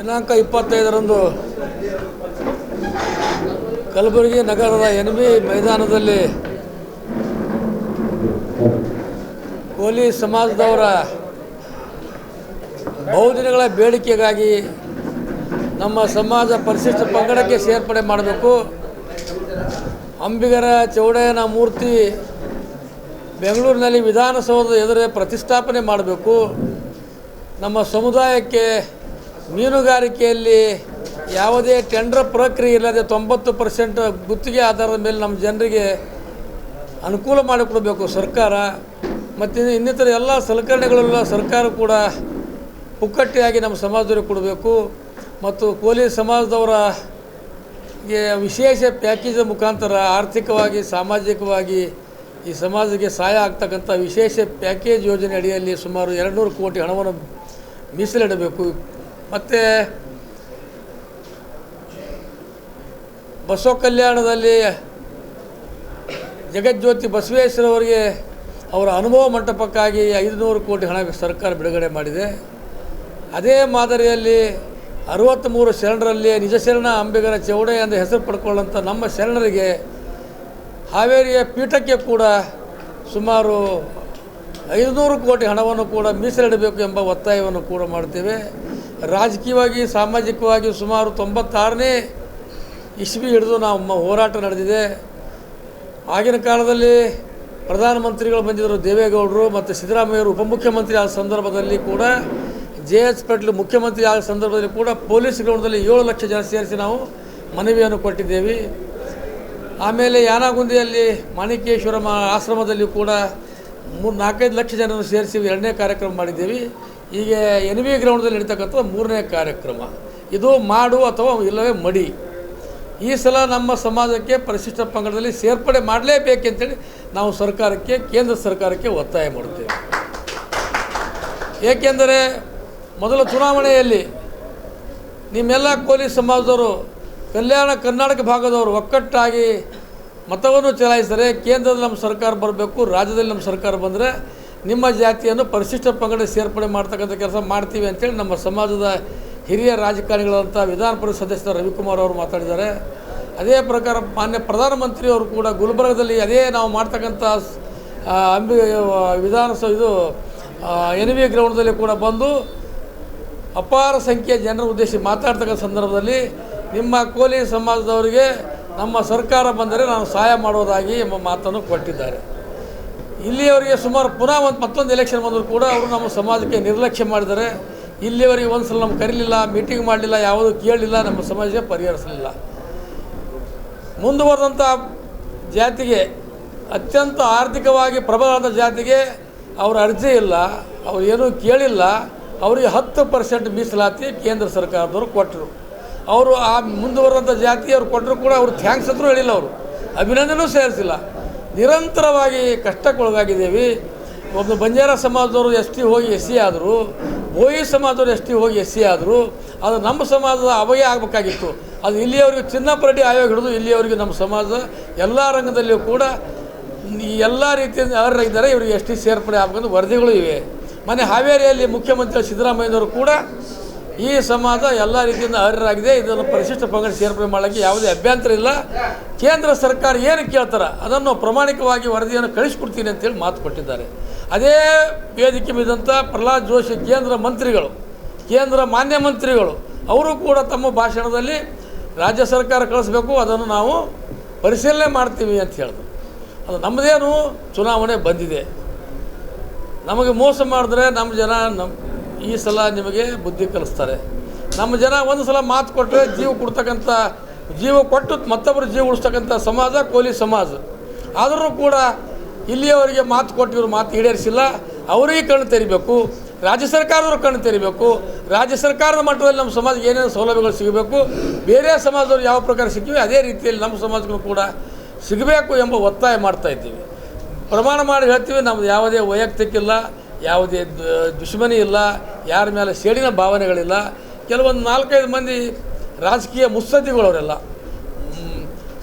ದಿನಾಂಕ 25ರಂದು ಕಲಬುರಗಿ ನಗರದ ಎನ್ಬಿ ಮೈದಾನದಲ್ಲಿ ಕೋಲಿ ಸಮಾಜದವರ ಬಹುದಿನಗಳ ಬೇಡಿಕೆಗಾಗಿ ನಮ್ಮ ಸಮಾಜ ಪರಿಶಿಷ್ಟ ಪಂಗಡಕ್ಕೆ ಸೇರ್ಪಡೆ ಮಾಡಬೇಕು. ಅಂಬಿಗರ ಚೌಡಯ್ಯನ ಮೂರ್ತಿ ಬೆಂಗಳೂರಿನಲ್ಲಿ ವಿಧಾನಸೌಧದ ಎದುರೇ ಪ್ರತಿಷ್ಠಾಪನೆ ಮಾಡಬೇಕು. ನಮ್ಮ ಸಮುದಾಯಕ್ಕೆ ಮೀನುಗಾರಿಕೆಯಲ್ಲಿ ಯಾವುದೇ ಟೆಂಡರ್ ಪ್ರಕ್ರಿಯೆ ಇಲ್ಲದೆ 90% ಗುತ್ತಿಗೆ ಆಧಾರದ ಮೇಲೆ ನಮ್ಮ ಜನರಿಗೆ ಅನುಕೂಲ ಮಾಡಿಕೊಡಬೇಕು ಸರ್ಕಾರ. ಮತ್ತು ಇನ್ನಿತರ ಎಲ್ಲ ಸಲಕರಣೆಗಳೆಲ್ಲ ಸರ್ಕಾರ ಕೂಡ ಪುಕ್ಕಟ್ಟೆಯಾಗಿ ನಮ್ಮ ಸಮಾಜದವರಿಗೆ ಕೊಡಬೇಕು. ಮತ್ತು ಕೋಲಿ ಸಮಾಜದವರಿಗೆ ವಿಶೇಷ ಪ್ಯಾಕೇಜ್ ಮುಖಾಂತರ ಆರ್ಥಿಕವಾಗಿ ಸಾಮಾಜಿಕವಾಗಿ ಈ ಸಮಾಜಕ್ಕೆ ಸಹಾಯ ಆಗ್ತಕ್ಕಂಥ ವಿಶೇಷ ಪ್ಯಾಕೇಜ್ ಯೋಜನೆ ಅಡಿಯಲ್ಲಿ ಸುಮಾರು 200 ಕೋಟಿ ಹಣವನ್ನು ಮೀಸಲಿಡಬೇಕು. ಮತ್ತು ಬಸವ ಕಲ್ಯಾಣದಲ್ಲಿ ಜಗಜ್ಯೋತಿ ಬಸವೇಶ್ವರವರಿಗೆ ಅವರ ಅನುಭವ ಮಂಟಪಕ್ಕಾಗಿ 500 ಕೋಟಿ ಹಣ ಸರ್ಕಾರ ಬಿಡುಗಡೆ ಮಾಡಿದೆ. ಅದೇ ಮಾದರಿಯಲ್ಲಿ 63 ಶರಣರಲ್ಲಿ ನಿಜ ಶರಣ ಅಂಬಿಗರ ಚೌಡಯ್ಯ ಎಂದು ಹೆಸರು ಪಡ್ಕೊಳ್ಳೋಂಥ ನಮ್ಮ ಶರಣರಿಗೆ ಹಾವೇರಿಯ ಪೀಠಕ್ಕೆ ಕೂಡ ಸುಮಾರು 500 ಕೋಟಿ ಹಣವನ್ನು ಕೂಡ ಮೀಸಲಿಡಬೇಕು ಎಂಬ ಒತ್ತಾಯವನ್ನು ಕೂಡ ಮಾಡ್ತೇವೆ. ರಾಜಕೀಯವಾಗಿ ಸಾಮಾಜಿಕವಾಗಿ ಸುಮಾರು 96ನೇ ಇಸ್ವಿ ಹಿಡಿದು ನಮ್ಮ ಹೋರಾಟ ನಡೆದಿದೆ. ಆಗಿನ ಕಾಲದಲ್ಲಿ ಪ್ರಧಾನಮಂತ್ರಿಗಳು ಬಂದಿದ್ದರು ದೇವೇಗೌಡರು, ಮತ್ತು ಸಿದ್ದರಾಮಯ್ಯವರು ಉಪಮುಖ್ಯಮಂತ್ರಿ ಆದ ಸಂದರ್ಭದಲ್ಲಿ ಕೂಡ JH ಪಾಟೀಲ್ ಮುಖ್ಯಮಂತ್ರಿ ಆದ ಸಂದರ್ಭದಲ್ಲಿ ಕೂಡ ಪೊಲೀಸ್ ಗ್ರೌಂಡಲ್ಲಿ 7 ಲಕ್ಷ ಜನ ಸೇರಿಸಿ ನಾವು ಮನವಿಯನ್ನು ಕೊಟ್ಟಿದ್ದೇವೆ. ಆಮೇಲೆ ಯಾನಗುಂದಿಯಲ್ಲಿ ಮಾಣಿಕೇಶ್ವರ ಆಶ್ರಮದಲ್ಲಿ ಕೂಡ 4-5 ಲಕ್ಷ ಜನರನ್ನು ಸೇರಿಸಿ 2ನೇ ಕಾರ್ಯಕ್ರಮ ಮಾಡಿದ್ದೇವೆ. ಈಗ NB ಗ್ರೌಂಡಲ್ಲಿ ನಡೀತಕ್ಕಂಥ 3ನೇ ಕಾರ್ಯಕ್ರಮ. ಇದು ಮಾಡು ಅಥವಾ ಇಲ್ಲವೇ ಮಡಿ. ಈ ಸಲ ನಮ್ಮ ಸಮಾಜಕ್ಕೆ ಪರಿಶಿಷ್ಟ ಪಂಗಡದಲ್ಲಿ ಸೇರ್ಪಡೆ ಮಾಡಲೇಬೇಕೆಂತೇಳಿ ನಾವು ಸರ್ಕಾರಕ್ಕೆ, ಕೇಂದ್ರ ಸರ್ಕಾರಕ್ಕೆ ಒತ್ತಾಯ ಮಾಡುತ್ತೇವೆ. ಏಕೆಂದರೆ ಮೊದಲ ಚುನಾವಣೆಯಲ್ಲಿ ನಿಮ್ಮೆಲ್ಲ ಕೋಲಿ ಸಮಾಜದವರು ಕಲ್ಯಾಣ ಕರ್ನಾಟಕ ಭಾಗದವರು ಒಕ್ಕಟ್ಟಾಗಿ ಮತವನ್ನು ಚಲಾಯಿಸಿದರೆ ಕೇಂದ್ರದಲ್ಲಿ ನಮ್ಮ ಸರ್ಕಾರ ಬರಬೇಕು, ರಾಜ್ಯದಲ್ಲಿ ನಮ್ಮ ಸರ್ಕಾರ ಬಂದರೆ ನಿಮ್ಮ ಜಾತಿಯನ್ನು ಪರಿಶಿಷ್ಟ ಪಂಗಡ ಸೇರ್ಪಡೆ ಮಾಡ್ತಕ್ಕಂಥ ಕೆಲಸ ಮಾಡ್ತೀವಿ ಅಂತೇಳಿ ನಮ್ಮ ಸಮಾಜದ ಹಿರಿಯ ರಾಜಕಾರಣಿಗಳಂಥ ವಿಧಾನ ಪರಿಷತ್ ಸದಸ್ಯರ ರವಿಕುಮಾರ್ ಅವರು ಮಾತಾಡಿದ್ದಾರೆ. ಅದೇ ಪ್ರಕಾರ ಮಾನ್ಯ ಪ್ರಧಾನಮಂತ್ರಿಯವರು ಕೂಡ ಗುಲ್ಬರ್ಗದಲ್ಲಿ ಅದೇ ನಾವು ಮಾಡ್ತಕ್ಕಂಥ ವಿಧಾನಸಭೆ NB ಗ್ರೌಂಡಲ್ಲಿ ಕೂಡ ಬಂದು ಅಪಾರ ಸಂಖ್ಯೆಯ ಜನರ ಉದ್ದೇಶಿಸಿ ಮಾತಾಡ್ತಕ್ಕಂಥ ಸಂದರ್ಭದಲ್ಲಿ ನಿಮ್ಮ ಕೋಲಿ ಸಮಾಜದವರಿಗೆ ನಮ್ಮ ಸರ್ಕಾರ ಬಂದರೆ ನಾನು ಸಹಾಯ ಮಾಡೋದಾಗಿ ಎಂಬ ಮಾತನ್ನು ಕೊಟ್ಟಿದ್ದಾರೆ. ಇಲ್ಲಿಯವರಿಗೆ ಸುಮಾರು ಪುನಃ ಮತ್ತೊಂದು ಎಲೆಕ್ಷನ್ ಬಂದರೂ ಕೂಡ ಅವರು ನಮ್ಮ ಸಮಾಜಕ್ಕೆ ನಿರ್ಲಕ್ಷ್ಯ ಮಾಡಿದ್ದಾರೆ. ಇಲ್ಲಿಯವರೆಗೆ ಒಂದು ಸಲ ನಮ್ಗೆ ಕರೀಲಿಲ್ಲ, ಮೀಟಿಂಗ್ ಮಾಡಲಿಲ್ಲ, ಯಾವುದೂ ಕೇಳಲಿಲ್ಲ, ನಮ್ಮ ಸಮಾಜಕ್ಕೆ ಪರಿಹರಿಸಲಿಲ್ಲ. ಮುಂದುವರೆದಂಥ ಜಾತಿಗೆ, ಅತ್ಯಂತ ಆರ್ಥಿಕವಾಗಿ ಪ್ರಬಲವಾದ ಜಾತಿಗೆ ಅವರ ಅರ್ಜಿ ಇಲ್ಲ, ಅವ್ರು ಏನೂ ಕೇಳಿಲ್ಲ. ಅವರಿಗೆ 10% ಮೀಸಲಾತಿ ಕೇಂದ್ರ ಸರ್ಕಾರದವರು ಕೊಟ್ಟರು. ಅವರು ಆ ಮುಂದುವರೆದಂಥ ಜಾತಿ ಅವ್ರು ಕೊಟ್ಟರು ಕೂಡ ಅವರು ಥ್ಯಾಂಕ್ಸ್ ಅಂತೂ ಹೇಳಿಲ್ಲ, ಅವರು ಅಭಿನಂದನೆಯೂ ಸೇರಿಸಿಲ್ಲ. ನಿರಂತರವಾಗಿ ಕಷ್ಟಕ್ಕೊಳಗಾಗಿದ್ದೇವೆ. ಒಬ್ಬ ಬಂಜಾರ ಸಮಾಜದವರು ST ಹೋಗಿ SC ಆದರು, ಬೋಯಿ ಸಮಾಜದವರು ST ಹೋಗಿ SC ಆದರು. ಅದು ನಮ್ಮ ಸಮಾಜದ ಅವಯೇ ಆಗಬೇಕಾಗಿತ್ತು. ಅದು ಇಲ್ಲಿಯವರೆಗೂ ಚಿನ್ನಪರೆಡ್ಡಿ ಆಯೋಗ ಹಿಡಿದು ಇಲ್ಲಿಯವರೆಗೂ ನಮ್ಮ ಸಮಾಜ ಎಲ್ಲ ರಂಗದಲ್ಲಿಯೂ ಕೂಡ ಎಲ್ಲ ರೀತಿಯಿಂದ ಅರ್ಹರಾಗಿದ್ದಾರೆ. ಇವರಿಗೆ ST ಸೇರ್ಪಡೆ ಆಗಬೇಕಂತ ವರದಿಗಳು ಇವೆ. ಮೊನ್ನೆ ಹಾವೇರಿಯಲ್ಲಿ ಮುಖ್ಯಮಂತ್ರಿ ಸಿದ್ದರಾಮಯ್ಯನವರು ಕೂಡ ಈ ಸಮಾಜ ಎಲ್ಲ ರೀತಿಯಿಂದ ಅರ್ಹರಾಗಿದೆ, ಇದನ್ನು ಪರಿಶಿಷ್ಟ ಪಂಗಡ ಸೇರ್ಪಡೆ ಮಾಡೋಕ್ಕೆ ಯಾವುದೇ ಅಭ್ಯಂತರ ಇಲ್ಲ, ಕೇಂದ್ರ ಸರ್ಕಾರ ಏನು ಕೇಳ್ತಾರೆ ಅದನ್ನು ಪ್ರಾಮಾಣಿಕವಾಗಿ ವರದಿಯನ್ನು ಕಳಿಸ್ಕೊಡ್ತೀನಿ ಅಂತೇಳಿ ಮಾತು ಕೊಟ್ಟಿದ್ದಾರೆ. ಅದೇ ವೇದಿಕೆ ಬಿದ್ದಂಥ ಪ್ರಹ್ಲಾದ್ ಜೋಶಿ ಕೇಂದ್ರ ಮಂತ್ರಿಗಳು, ಕೇಂದ್ರ ಮಾನ್ಯ ಮಂತ್ರಿಗಳು ಅವರು ಕೂಡ ತಮ್ಮ ಭಾಷಣದಲ್ಲಿ ರಾಜ್ಯ ಸರ್ಕಾರ ಕಳಿಸ್ಬೇಕು, ಅದನ್ನು ನಾವು ಪರಿಶೀಲನೆ ಮಾಡ್ತೀವಿ ಅಂತ ಹೇಳಿದ್ರು. ಅದು ನಮ್ಮದೇನು ಚುನಾವಣೆ ಬಂದಿದೆ, ನಮಗೆ ಮೋಸ ಮಾಡಿದ್ರೆ ನಮ್ಮ ಜನ ಈ ಸಲ ನಿಮಗೆ ಬುದ್ಧಿ ಕಲಿಸ್ತಾರೆ. ನಮ್ಮ ಜನ ಒಂದು ಸಲ ಮಾತು ಕೊಟ್ಟರೆ ಜೀವ ಕೊಟ್ಟು ಮತ್ತೊಬ್ಬರು ಜೀವ ಉಳಿಸ್ತಕ್ಕಂಥ ಸಮಾಜ ಕೋಲಿ ಸಮಾಜ. ಆದರೂ ಕೂಡ ಇಲ್ಲಿಯವರಿಗೆ ಮಾತು ಕೊಟ್ಟಿವರು ಮಾತು ಈಡೇರಿಸಿಲ್ಲ. ಅವರಿಗೆ ಕಣ್ಣು ತೆರಿಬೇಕು, ರಾಜ್ಯ ಸರ್ಕಾರದವರು ಕಣ್ಣು ತೆರಿಬೇಕು. ರಾಜ್ಯ ಸರ್ಕಾರದ ಮಟ್ಟದಲ್ಲಿ ನಮ್ಮ ಸಮಾಜಕ್ಕೆ ಏನೇನು ಸೌಲಭ್ಯಗಳು ಸಿಗಬೇಕು, ಬೇರೆ ಸಮಾಜದವ್ರು ಯಾವ ಪ್ರಕಾರ ಸಿಕ್ಕಿವೆ ಅದೇ ರೀತಿಯಲ್ಲಿ ನಮ್ಮ ಸಮಾಜಕ್ಕೂ ಕೂಡ ಸಿಗಬೇಕು ಎಂಬ ಒತ್ತಾಯ ಮಾಡ್ತಾಯಿದ್ದೀವಿ. ಪ್ರಮಾಣ ಮಾಡಿ ಹೇಳ್ತೀವಿ, ನಮ್ಮದು ಯಾವುದೇ ವೈಯಕ್ತಿಕ್ಕಿಲ್ಲ, ಯಾವುದೇ ದುಶ್ಮನಿ ಇಲ್ಲ, ಯಾರ ಮೇಲೆ ಸೇಡಿನ ಭಾವನೆಗಳಿಲ್ಲ. ಕೆಲವೊಂದು 4-5 ಮಂದಿ ರಾಜಕೀಯ ಮುತ್ಸದ್ದಿಗಳವರೆಲ್ಲ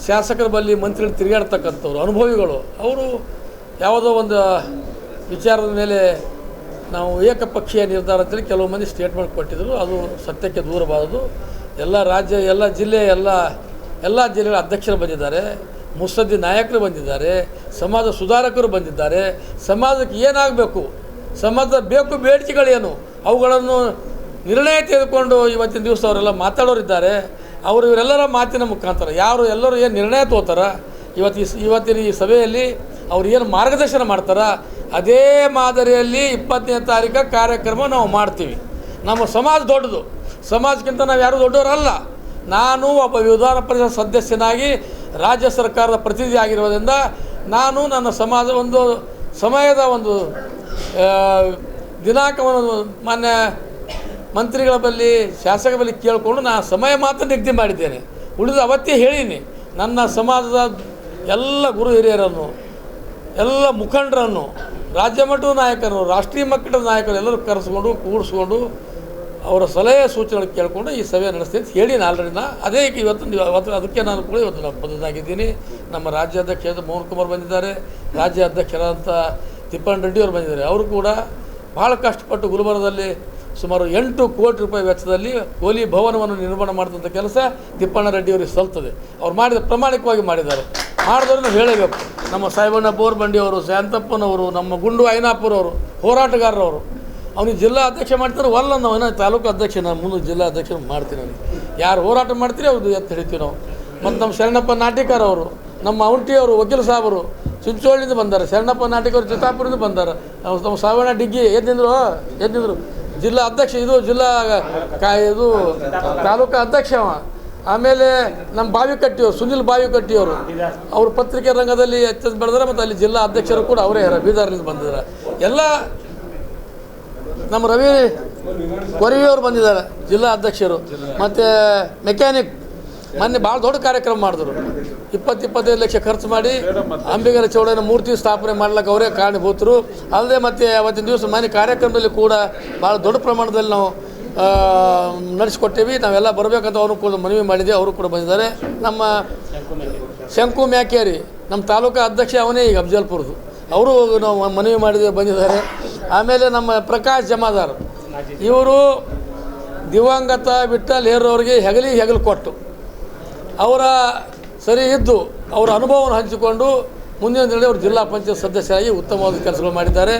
ಶಾಸಕರ ಬಳಿ ಮಂತ್ರಿಗಳು ತಿರುಗಾಡ್ತಕ್ಕಂಥವ್ರು ಅನುಭವಿಗಳು, ಅವರು ಯಾವುದೋ ಒಂದು ವಿಚಾರದ ಮೇಲೆ ನಾವು ಏಕಪಕ್ಷೀಯ ನಿರ್ಧಾರ ಅಂತೇಳಿ ಕೆಲವು ಮಂದಿ ಸ್ಟೇಟ್ಮೆಂಟ್ ಕೊಟ್ಟಿದ್ದರು. ಅದು ಸತ್ಯಕ್ಕೆ ದೂರಬಾರದು. ಎಲ್ಲ ರಾಜ್ಯ, ಎಲ್ಲ ಜಿಲ್ಲೆ, ಎಲ್ಲ ಜಿಲ್ಲೆಗಳ ಅಧ್ಯಕ್ಷರು ಬಂದಿದ್ದಾರೆ, ಮುತ್ಸದ್ದಿ ನಾಯಕರು ಬಂದಿದ್ದಾರೆ, ಸಮಾಜ ಸುಧಾರಕರು ಬಂದಿದ್ದಾರೆ. ಸಮಾಜಕ್ಕೆ ಏನಾಗಬೇಕು, ಸಮಾಜದ ಬೇಕು ಬೇಡಿಕೆಗಳೇನು, ಅವುಗಳನ್ನು ನಿರ್ಣಯ ತೆಗೆದುಕೊಂಡು ಇವತ್ತಿನ ದಿವಸ ಅವರೆಲ್ಲ ಮಾತಾಡೋರಿದ್ದಾರೆ. ಇವರೆಲ್ಲರ ಮಾತಿನ ಮುಖಾಂತರ ಎಲ್ಲರೂ ಏನು ನಿರ್ಣಯ ತಗೋತಾರ, ಇವತ್ತಿನ ಈ ಸಭೆಯಲ್ಲಿ ಅವ್ರು ಏನು ಮಾರ್ಗದರ್ಶನ ಮಾಡ್ತಾರ, ಅದೇ ಮಾದರಿಯಲ್ಲಿ 20ನೇ ತಾರೀಕು ಕಾರ್ಯಕ್ರಮ ನಾವು ಮಾಡ್ತೀವಿ. ನಮ್ಮ ಸಮಾಜ ದೊಡ್ಡದು, ಸಮಾಜಕ್ಕಿಂತ ನಾವು ಯಾರೂ ದೊಡ್ಡವರಲ್ಲ. ನಾನು ಒಬ್ಬ ವಿಧಾನ ಪರಿಷತ್ ಸದಸ್ಯನಾಗಿ ರಾಜ್ಯ ಸರ್ಕಾರದ ಪ್ರತಿನಿಧಿ ಆಗಿರೋದ್ರಿಂದ ನಾನು ನನ್ನ ಸಮಾಜ ಸಮಯದ ದಿನಾಂಕವನ್ನು ಮಾನ್ಯ ಮಂತ್ರಿಗಳ ಬಳಿ, ಶಾಸಕರ ಬಳಿ ಕೇಳಿಕೊಂಡು ನಾನು ಸಮಯ ಮಾತ್ರ ನಿಗದಿ ಮಾಡಿದ್ದೇನೆ. ಉಳಿದ ಅವತ್ತೇ ಹೇಳೀನಿ, ನನ್ನ ಸಮಾಜದ ಎಲ್ಲ ಗುರು ಹಿರಿಯರನ್ನು, ಎಲ್ಲ ಮುಖಂಡರನ್ನು, ರಾಜ್ಯ ಮಟ್ಟದ ನಾಯಕರನ್ನು, ರಾಷ್ಟ್ರೀಯ ಮಟ್ಟದ ನಾಯಕರು ಎಲ್ಲರೂ ಕರೆಸ್ಕೊಂಡು ಕೂಡಿಸ್ಕೊಂಡು ಅವರ ಸಲಹೆ ಸೂಚನೆಗಳು ಕೇಳಿಕೊಂಡು ಈ ಸಭೆ ನಡೆಸ್ತೀನಿ ಅಂತ ಹೇಳಿ ಆಲ್ರೆಡಿ ಅದೇ ಇವತ್ತು ಅದಕ್ಕೆ ನಾನು ಕೂಡ ಇವತ್ತು ನಾನು ಬದ್ಧನಾಗಿದ್ದೀನಿ. ನಮ್ಮ ರಾಜ್ಯಾಧ್ಯಕ್ಷರಾದ ಮೋಹನ್ ಕುಮಾರ್ ಬಂದಿದ್ದಾರೆ, ರಾಜ್ಯ ಅಧ್ಯಕ್ಷರಾದಂಥ ತಿಪ್ಪಣ್ಣ ರೆಡ್ಡಿ ಅವರು ಬಂದಿದ್ದಾರೆ. ಅವರು ಕೂಡ ಭಾಳ ಕಷ್ಟಪಟ್ಟು ಗುಲ್ಬರ್ಗದಲ್ಲಿ ಸುಮಾರು 8 ಕೋಟಿ ರೂಪಾಯಿ ವೆಚ್ಚದಲ್ಲಿ ಕೋಲಿ ಭವನವನ್ನು ನಿರ್ಮಾಣ ಮಾಡಿದಂಥ ಕೆಲಸ ತಿಪ್ಪಣ್ಣ ರೆಡ್ಡಿ ಅವರಿಗೆ ಸಲ್ತದೆ. ಅವ್ರು ಪ್ರಾಮಾಣಿಕವಾಗಿ ಮಾಡಿದ್ದಾರೆ. ಮಾಡಿದವ್ರನ್ನ ಹೇಳಬೇಕು. ನಮ್ಮ ಸಾಯಿಬಣ್ಣ ಬೋರ್ಬಂಡಿಯವರು, ಶಾಂತಪ್ಪನವರು, ನಮ್ಮ ಗುಂಡು ಐನಾಪುರವರು, ಹೋರಾಟಗಾರರವರು. ಅವನಿಗೆ ಜಿಲ್ಲಾ ಅಧ್ಯಕ್ಷ ಮಾಡ್ತಾರೆ, ನಾವು ತಾಲೂಕು ಅಧ್ಯಕ್ಷ, ನಾನು ಮುಂದೆ ಜಿಲ್ಲಾ ಅಧ್ಯಕ್ಷ ಮಾಡ್ತೀನಿ. ಅವನಿಗೆ ಯಾರು ಹೋರಾಟ ಮಾಡ್ತೀರಿ ಅವ್ರದ್ದು ಎತ್ತು ಹಿಡಿತೀವಿ ನಾವು. ಮತ್ತು ನಮ್ಮ ಶರಣಪ್ಪ ನಾಟಿಕಾರ ಅವರು, ನಮ್ಮ ಔಂಟಿಯವರು, ವಕೀಲ ಸಾಹೇಬರು ಚಿಂಚೋಳಿಂದ ಬಂದಾರೆ, ಶರಣಪ್ಪ ನಾಟಿಕವರು ಚಿತ್ತಾಪುರದಿಂದ ಬಂದಾರೆ, ನಮ್ಮ ಸಾವಣ್ಣ ಡಿಗ್ಗಿ ಎದ್ದಿದ್ರು ಜಿಲ್ಲಾ ಅಧ್ಯಕ್ಷ, ಜಿಲ್ಲಾ ತಾಲೂಕು ಅಧ್ಯಕ್ಷ. ಆಮೇಲೆ ನಮ್ಮ ಬಾವಿಕಟ್ಟಿಯವರು, ಸುನಿಲ್ ಬಾವಿಕಟ್ಟಿಯವರು, ಅವರು ಪತ್ರಿಕೆ ರಂಗದಲ್ಲಿ ಎಚ್ಚೆತ್ತು ಬೆಳೆದಾರೆ. ಮತ್ತು ಅಲ್ಲಿ ಜಿಲ್ಲಾ ಅಧ್ಯಕ್ಷರು ಕೂಡ ಅವರೇ ಬೀದರ್ನಿಂದ ಬಂದಿದ್ದಾರೆ. ಎಲ್ಲ ನಮ್ಮ ರವಿ ಕೊರವಿಯವರು ಬಂದಿದ್ದಾರೆ, ಜಿಲ್ಲಾ ಅಧ್ಯಕ್ಷರು. ಮತ್ತು ಮೆಕ್ಯಾನಿಕ್ ಮೊನ್ನೆ ಭಾಳ ದೊಡ್ಡ ಕಾರ್ಯಕ್ರಮ ಮಾಡಿದ್ರು. 20-25 ಲಕ್ಷ ಖರ್ಚು ಮಾಡಿ ಅಂಬಿಗರ ಚೌಡಯ್ಯನ ಮೂರ್ತಿ ಸ್ಥಾಪನೆ ಮಾಡ್ಲಿಕ್ಕೆ ಅವರೇ ಕಾರಣಭೂತರು. ಅಲ್ಲದೆ ಮತ್ತು ಅವತ್ತಿನ ದಿವಸ ಮನೆ ಕಾರ್ಯಕ್ರಮದಲ್ಲಿ ಕೂಡ ಭಾಳ ದೊಡ್ಡ ಪ್ರಮಾಣದಲ್ಲಿ ನಾವು ನಡೆಸಿಕೊಟ್ಟೇವಿ. ನಾವೆಲ್ಲ ಬರಬೇಕಂತ ಅವರು ಕೂಡ ಮನವಿ ಮಾಡಿದ್ವಿ, ಅವರು ಕೂಡ ಬಂದಿದ್ದಾರೆ. ನಮ್ಮ ಶಂಕು ಮ್ಯಾಕೇರಿ, ನಮ್ಮ ತಾಲೂಕು ಅಧ್ಯಕ್ಷ ಅವನೇ ಈಗ ಅಫ್ಜಲ್ಪುರದು, ಅವರು ನಾವು ಮನವಿ ಮಾಡಿದ್ವಿ, ಬಂದಿದ್ದಾರೆ. ಆಮೇಲೆ ನಮ್ಮ ಪ್ರಕಾಶ್ ಜಮಾದಾರ್, ಇವರು ದಿವಂಗತ ವಿಠ್ಠಲ್ ಹೇರವ್ರಿಗೆ ಹೆಗಲು ಕೊಟ್ಟು ಅವರ ಸರಿ ಇದ್ದು ಅವರ ಅನುಭವವನ್ನು ಹಂಚಿಕೊಂಡು ಮುಂದಿನ ದಿನದಲ್ಲಿ ಅವರು ಜಿಲ್ಲಾ ಪಂಚಾಯತ್ ಸದಸ್ಯರಾಗಿ ಉತ್ತಮವಾದ ಕೆಲಸಗಳು ಮಾಡಿದ್ದಾರೆ.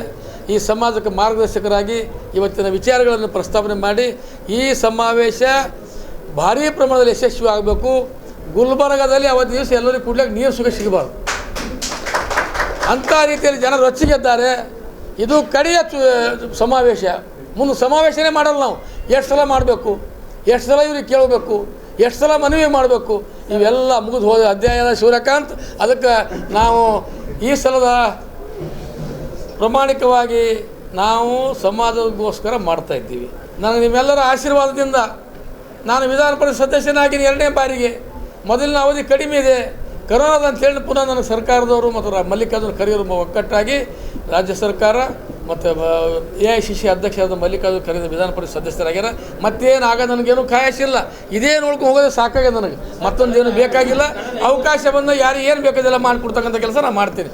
ಈ ಸಮಾಜಕ್ಕೆ ಮಾರ್ಗದರ್ಶಕರಾಗಿ ಇವತ್ತಿನ ವಿಚಾರಗಳನ್ನು ಪ್ರಸ್ತಾವನೆ ಮಾಡಿ ಈ ಸಮಾವೇಶ ಭಾರೀ ಪ್ರಮಾಣದಲ್ಲಿ ಯಶಸ್ವಿ ಆಗಬೇಕು. ಗುಲ್ಬರ್ಗದಲ್ಲಿ ಅವತ್ತು ದಿವಸ ಎಲ್ಲರಿಗೂ ಕುಡ್ಲಿಕ್ಕೆ ನೀರು ಸಿಗಬಾರ್ದು, ಅಂಥ ರೀತಿಯಲ್ಲಿ ಜನರು ರೊಚ್ಚಿಗೆದ್ದಾರೆ. ಇದು ಕಡೆಯ ಸಮಾವೇಶ, ಮುಂದೆ ಸಮಾವೇಶನೇ ಮಾಡಲ್ಲ. ನಾವು ಎಷ್ಟು ಸಲ ಮಾಡಬೇಕು, ಎಷ್ಟು ಸಲ ಇವ್ರಿಗೆ ಕೇಳಬೇಕು, ಎಷ್ಟು ಸಲ ಮನವಿ ಮಾಡಬೇಕು, ಇವೆಲ್ಲ ಮುಗಿದು ಹೋದ ಅಧ್ಯಾಯದ ಸೂರ್ಯಕಾಂತ್. ಅದಕ್ಕೆ ನಾವು ಈ ಸಲದ ಪ್ರಾಮಾಣಿಕವಾಗಿ ನಾವು ಸಮಾಜಗೋಸ್ಕರ ಮಾಡ್ತಾಯಿದ್ದೀವಿ. ನನಗೆ ನಿಮ್ಮೆಲ್ಲರ ಆಶೀರ್ವಾದದಿಂದ ನಾನು ವಿಧಾನ ಪರಿಷತ್ ಸದಸ್ಯನಾಗಿನಿ 2ನೇ ಬಾರಿಗೆ. ಮೊದಲಿನ ಅವಧಿ ಕಡಿಮೆ ಇದೆ, ಕರೋನಾದ ಅಂತೇಳಿ ಪುನಃ ನನಗೆ ಸರ್ಕಾರದವರು ಮತ್ತು ಮಲ್ಲಿಕಾರ್ಜುನ ಖರ್ಗೆಯವರು ಒಕ್ಕಟ್ಟಾಗಿ ರಾಜ್ಯ ಸರ್ಕಾರ ಮತ್ತು AICC ಅಧ್ಯಕ್ಷರಾದ ಮಲ್ಲಿಕಾರ್ಜುನ ಖರ್ಗೆ ವಿಧಾನ ಪರಿಷತ್ ಸದಸ್ಯರಾಗ್ಯಾರ. ಮತ್ತೇನು ಆಗ ನನಗೇನು ಕಾಯಸಿಲ್ಲ, ಇದೇ ನೋಡ್ಕೊಂಡು ಹೋಗೋದೇ ಸಾಕಾಗಿದೆ ನನಗೆ, ಮತ್ತೊಂದೇನು ಬೇಕಾಗಿಲ್ಲ. ಅವಕಾಶ ಬಂದ ಯಾರು ಏನು ಬೇಕಾದೆಲ್ಲ ಮಾಡಿಕೊಡ್ತಕ್ಕಂಥ ಕೆಲಸ ನಾನು ಮಾಡ್ತೀನಿ.